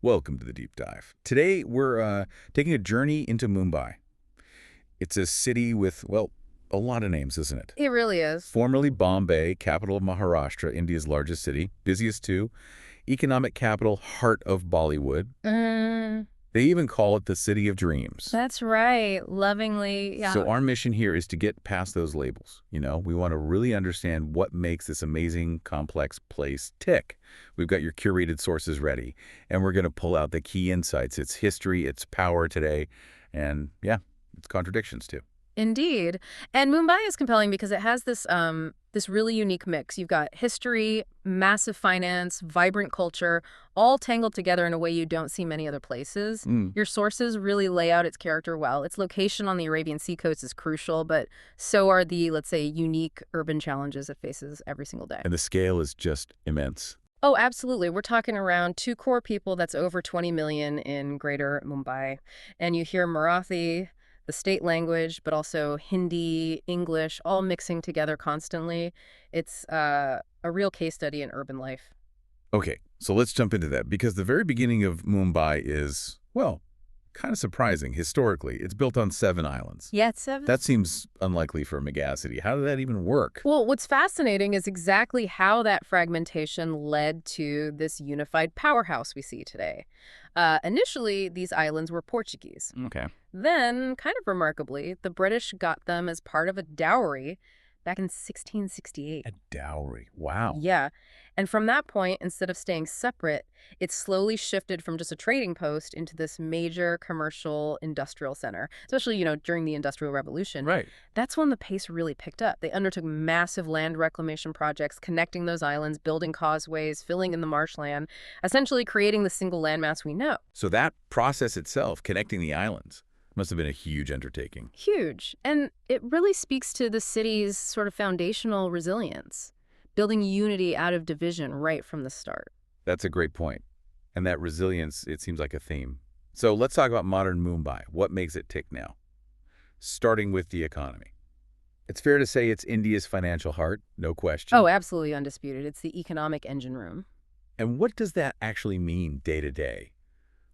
Welcome to the Deep Dive. Today, we're taking a journey into Mumbai. It's a city with, well, a lot of names, isn't it? It really is. Formerly Bombay, capital of Maharashtra, India's largest city, busiest too, economic capital, heart of Bollywood. They even call it the City of Dreams. That's right. Lovingly, yeah. So our mission here is to get past those labels. We want to really understand what makes this amazing, complex place tick. We've got your curated sources ready, and we're going to pull out the key insights, its history, its power today, and, yeah, its contradictions, too. Indeed. And Mumbai is compelling because it has this really unique mix. You've got history, massive finance, vibrant culture, all tangled together in a way you don't see many other places. Your sources really lay out its character well. Its location on the Arabian Sea coast is crucial, but so are the, let's say, unique urban challenges it faces every single day. And the scale is just immense. Oh, absolutely. We're talking around 2 crore people. That's over 20 million in greater Mumbai. And you hear Marathi, the state language, but also Hindi, English, all mixing together constantly. It's a real case study in urban life. Okay, so let's jump into that, because the very beginning of Mumbai is, well, kind of surprising historically. It's built on 7 islands. Yeah, it's 7. That seems unlikely for a megacity. How did that even work? Well, what's fascinating is exactly how that fragmentation led to this unified powerhouse we see today. Initially, these islands were Portuguese. Okay. Then, kind of remarkably, the British got them as part of a dowry back in 1668. A dowry. Wow. Yeah. And from that point, instead of staying separate, it slowly shifted from just a trading post into this major commercial industrial center, especially, during the Industrial Revolution. Right. That's when the pace really picked up. They undertook massive land reclamation projects, connecting those islands, building causeways, filling in the marshland, essentially creating the single landmass we know. So that process itself, connecting the islands, must have been a huge undertaking. Huge. And it really speaks to the city's sort of foundational resilience, building unity out of division right from the start. That's a great point. And that resilience, it seems like a theme. So let's talk about modern Mumbai. What makes it tick now? Starting with the economy. It's fair to say it's India's financial heart, no question. Oh, absolutely undisputed. It's the economic engine room. And what does that actually mean day to day?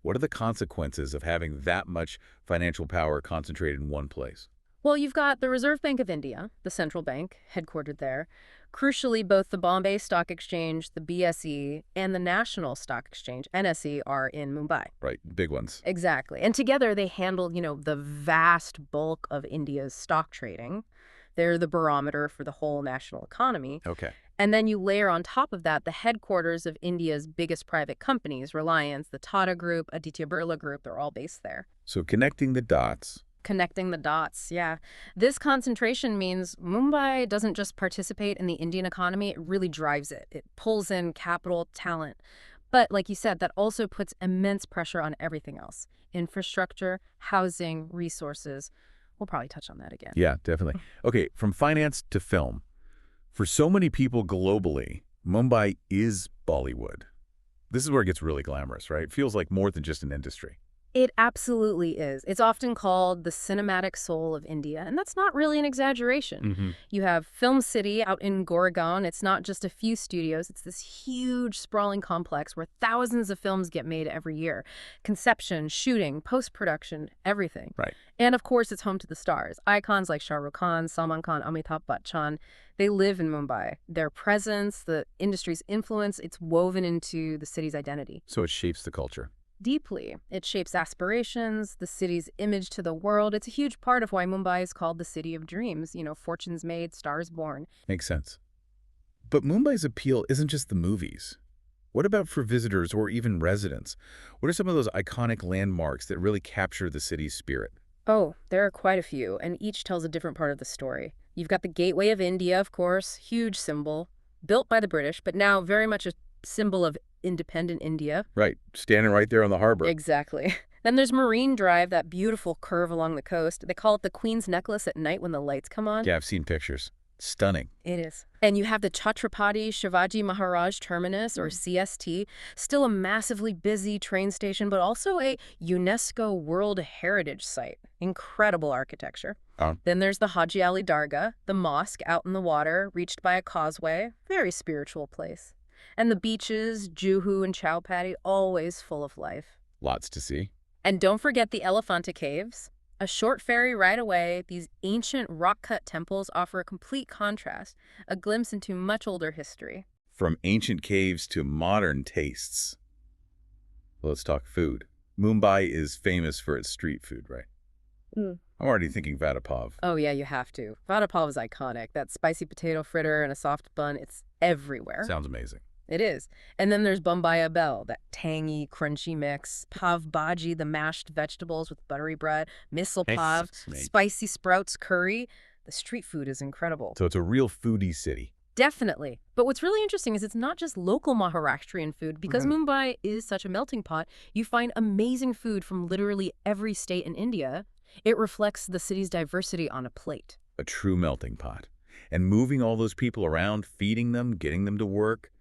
What are the consequences of having that much financial power concentrated in one place? Well, you've got the Reserve Bank of India, the central bank, headquartered there. Crucially, both the Bombay Stock Exchange, the BSE, and the National Stock Exchange, NSE, are in Mumbai. Right, big ones. Exactly. And together they handle, the vast bulk of India's stock trading. They're the barometer for the whole national economy. Okay. And then you layer on top of that the headquarters of India's biggest private companies, Reliance, the Tata Group, Aditya Birla Group, they're all based there. So connecting the dots. Connecting the dots, yeah. This concentration means Mumbai doesn't just participate in the Indian economy, it really drives it. It pulls in capital, talent. But like you said, that also puts immense pressure on everything else. Infrastructure, housing, resources. We'll probably touch on that again. Yeah, definitely. Okay, from finance to film. For so many people globally, Mumbai is Bollywood. This is where it gets really glamorous, right? It feels like more than just an industry. It absolutely is. It's often called the cinematic soul of India, and that's not really an exaggeration. You have Film City out in Goregaon. It's not just a few studios. It's this huge, sprawling complex where thousands of films get made every year. Conception, shooting, post-production, everything. Right. And of course, it's home to the stars. Icons like Shah Rukh Khan, Salman Khan, Amitabh Bachchan, they live in Mumbai. Their presence, the industry's influence, it's woven into the city's identity. So it shapes the culture. Deeply. It shapes aspirations, the city's image to the world. It's a huge part of why Mumbai is called the City of Dreams. Fortunes made, stars born. Makes sense. But Mumbai's appeal isn't just the movies. What about for visitors or even residents? What are some of those iconic landmarks that really capture the city's spirit? Oh, there are quite a few, and each tells a different part of the story. You've got the Gateway of India, of course, huge symbol, built by the British, but now very much a symbol of independent India. Right, standing right there on the harbor. Exactly. Then there's Marine Drive, that beautiful curve along the coast. They call it the Queen's Necklace at night when the lights come on. Yeah, I've seen pictures. Stunning. It is. And you have the Chhatrapati Shivaji Maharaj Terminus, or CST, still a massively busy train station, but also a UNESCO World Heritage Site. Incredible architecture. Then there's the Haji Ali Dargah, the mosque out in the water, reached by a causeway. Very spiritual place. And the beaches, Juhu and Chowpatty, always full of life. Lots to see. And don't forget the Elephanta Caves. A short ferry ride away, these ancient rock-cut temples offer a complete contrast, a glimpse into much older history. From ancient caves to modern tastes. Well, let's talk food. Mumbai is famous for its street food, right? Mm. I'm already thinking vada pav. Oh yeah, you have to. Vada pav is iconic. That spicy potato fritter and a soft bun, it's everywhere. Sounds amazing. It is. And then there's Bombay Bell, that tangy, crunchy mix. Pav bhaji, the mashed vegetables with buttery bread. Misal pav, spicy sprouts curry. The street food is incredible. So it's a real foodie city. Definitely. But what's really interesting is it's not just local Maharashtrian food. Because Mumbai is such a melting pot, you find amazing food from literally every state in India. It reflects the city's diversity on a plate. A true melting pot. And moving all those people around, feeding them, getting them to work.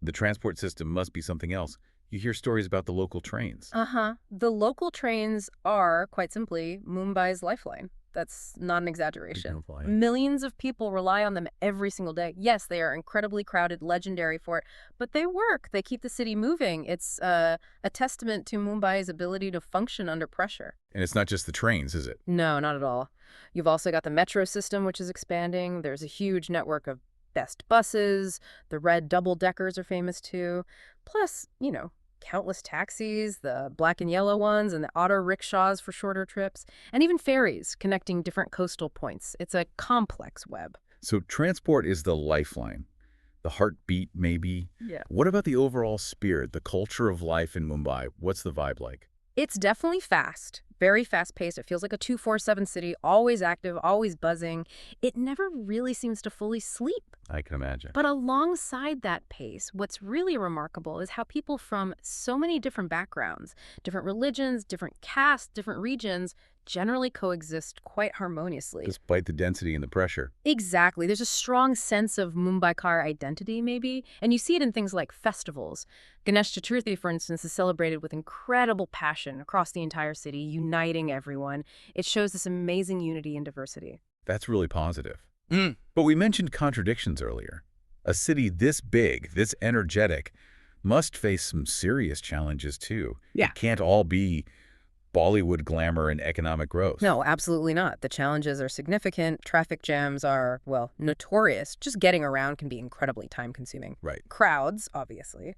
The transport system must be something else. You hear stories about the local trains. The local trains are, quite simply, Mumbai's lifeline. That's not an exaggeration. Millions of people rely on them every single day. Yes, they are incredibly crowded, legendary for it, but they work. They keep the city moving. It's a testament to Mumbai's ability to function under pressure. And it's not just the trains, is it? No, not at all. You've also got the metro system, which is expanding. There's a huge network of best buses. The red double-deckers are famous too. Plus, countless taxis, the black and yellow ones, and the auto rickshaws for shorter trips, and even ferries connecting different coastal points. It's a complex web. So transport is the lifeline, the heartbeat maybe. Yeah. What about the overall spirit, the culture of life in Mumbai? What's the vibe like? It's definitely fast, very fast-paced. It feels like a 24/7 city, always active, always buzzing. It never really seems to fully sleep. I can imagine. But alongside that pace, what's really remarkable is how people from so many different backgrounds, different religions, different castes, different regions, generally coexist quite harmoniously. Despite the density and the pressure. Exactly. There's a strong sense of Mumbaikar identity, maybe, and you see it in things like festivals. Ganesh Chaturthi, for instance, is celebrated with incredible passion across the entire city, uniting everyone. It shows this amazing unity and diversity. That's really positive. But we mentioned contradictions earlier. A city this big, this energetic, must face some serious challenges too. Yeah. It can't all be Bollywood glamour and economic growth. No, absolutely not. The challenges are significant. Traffic jams are, well, notorious. Just getting around can be incredibly time-consuming. Right. Crowds, obviously,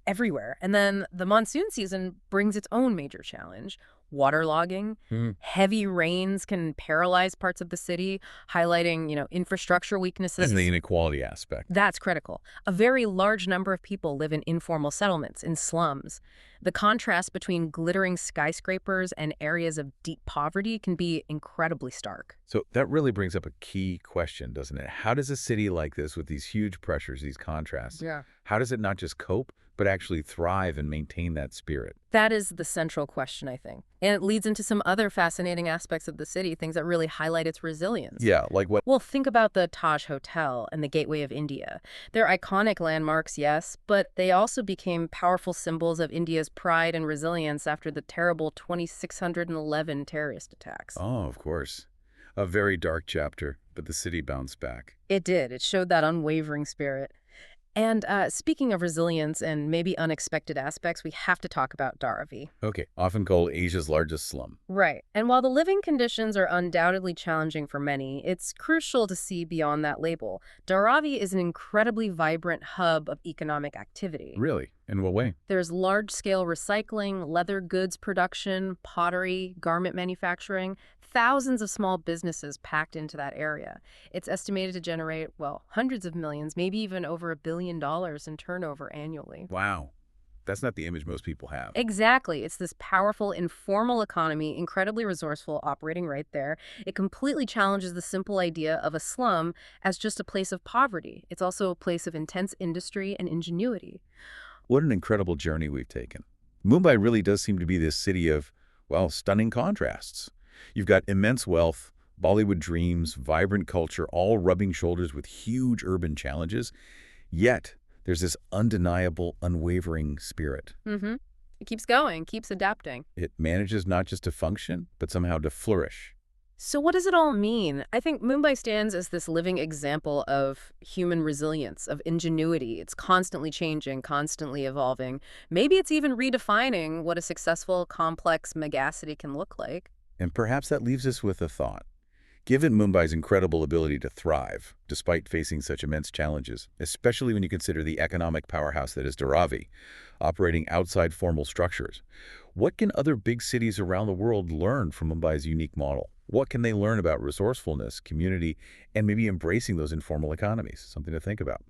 everywhere. And then the monsoon season brings its own major challenge. Waterlogging. Heavy rains can paralyze parts of the city, highlighting, infrastructure weaknesses. And the inequality aspect. That's critical. A very large number of people live in informal settlements, in slums. The contrast between glittering skyscrapers and areas of deep poverty can be incredibly stark. So that really brings up a key question, doesn't it? How does a city like this, with these huge pressures, these contrasts, how does it not just cope, but actually thrive and maintain that spirit? That is the central question, I think. And it leads into some other fascinating aspects of the city, things that really highlight its resilience. Yeah, like what? Well, think about the Taj Hotel and the Gateway of India. They're iconic landmarks, yes, but they also became powerful symbols of India's pride and resilience after the terrible 2611 terrorist attacks. Oh, of course. A very dark chapter, but the city bounced back. It did. It showed that unwavering spirit. And speaking of resilience and maybe unexpected aspects, we have to talk about Dharavi. Okay, often called Asia's largest slum. Right. And while the living conditions are undoubtedly challenging for many, it's crucial to see beyond that label. Dharavi is an incredibly vibrant hub of economic activity. Really? In what way? There's large-scale recycling, leather goods production, pottery, garment manufacturing, thousands of small businesses packed into that area. It's estimated to generate, well, hundreds of millions, maybe even over $1 billion in turnover annually. Wow. That's not the image most people have. Exactly. It's this powerful, informal economy, incredibly resourceful, operating right there. It completely challenges the simple idea of a slum as just a place of poverty. It's also a place of intense industry and ingenuity. What an incredible journey we've taken. Mumbai really does seem to be this city of, well, stunning contrasts. You've got immense wealth, Bollywood dreams, vibrant culture, all rubbing shoulders with huge urban challenges. Yet, there's this undeniable, unwavering spirit. It keeps going, keeps adapting. It manages not just to function, but somehow to flourish. So what does it all mean? I think Mumbai stands as this living example of human resilience, of ingenuity. It's constantly changing, constantly evolving. Maybe it's even redefining what a successful, complex megacity can look like. And perhaps that leaves us with a thought. Given Mumbai's incredible ability to thrive, despite facing such immense challenges, especially when you consider the economic powerhouse that is Dharavi, operating outside formal structures, what can other big cities around the world learn from Mumbai's unique model? What can they learn about resourcefulness, community, and maybe embracing those informal economies? Something to think about.